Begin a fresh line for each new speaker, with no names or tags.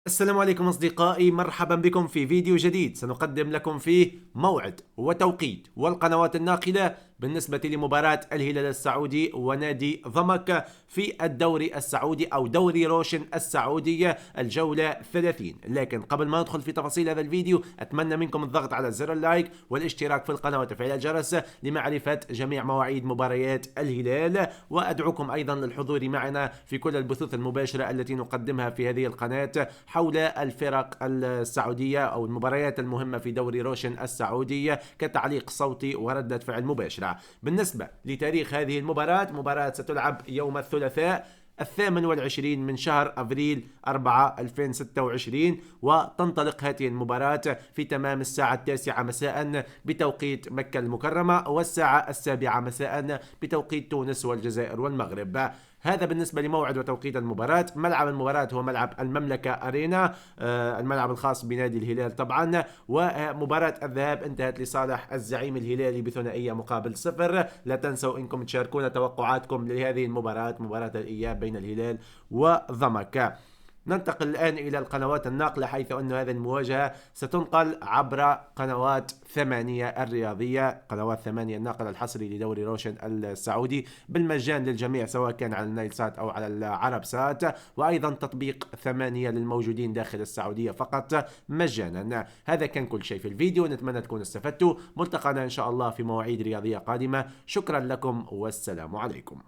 السلام عليكم أصدقائي، مرحبا بكم في فيديو جديد سنقدم لكم فيه موعد وتوقيت والقنوات الناقلة بالنسبة لمباراة الهلال السعودي ونادي ضمك في الدوري السعودي أو دوري روشن السعودي الجولة 30. لكن قبل ما ندخل في تفاصيل هذا الفيديو أتمنى منكم الضغط على زر اللايك والاشتراك في القناة وتفعيل الجرس لمعرفة جميع مواعيد مباريات الهلال، وأدعوكم أيضا للحضور معنا في كل البثوث المباشرة التي نقدمها في هذه القناة حول الفرق السعودية أو المباريات المهمة في دوري روشن السعودي كتعليق صوتي وردة فعل مباشرة. بالنسبة لتاريخ هذه المباراة، مباراة ستلعب يوم الثلاثاء 28 من شهر أبريل 4 2026، وتنطلق هذه المباراة في تمام الساعة 9 مساء بتوقيت مكة المكرمة، والساعة 7 مساء بتوقيت تونس والجزائر والمغرب. هذا بالنسبة لموعد وتوقيت المباراة. ملعب المباراة هو ملعب المملكة أرينا، الملعب الخاص بنادي الهلال طبعا. ومباراة الذهاب انتهت لصالح الزعيم الهلالي بثنائية مقابل صفر. لا تنسوا انكم تشاركونا توقعاتكم لهذه المباراة، مباراة الإياب بين الهلال وضمك. ننتقل الآن إلى القنوات الناقلة، حيث أن هذه المواجهة ستنقل عبر قنوات 8 الرياضية، قنوات 8 الناقل الحصري لدوري روشن السعودي بالمجان للجميع، سواء كان على النايل سات أو على العرب سات، وأيضا تطبيق 8 للموجودين داخل السعودية فقط مجانا. هذا كان كل شيء في الفيديو، نتمنى تكونوا استفدتوا. ملتقانا إن شاء الله في مواعيد رياضية قادمة. شكرا لكم والسلام عليكم.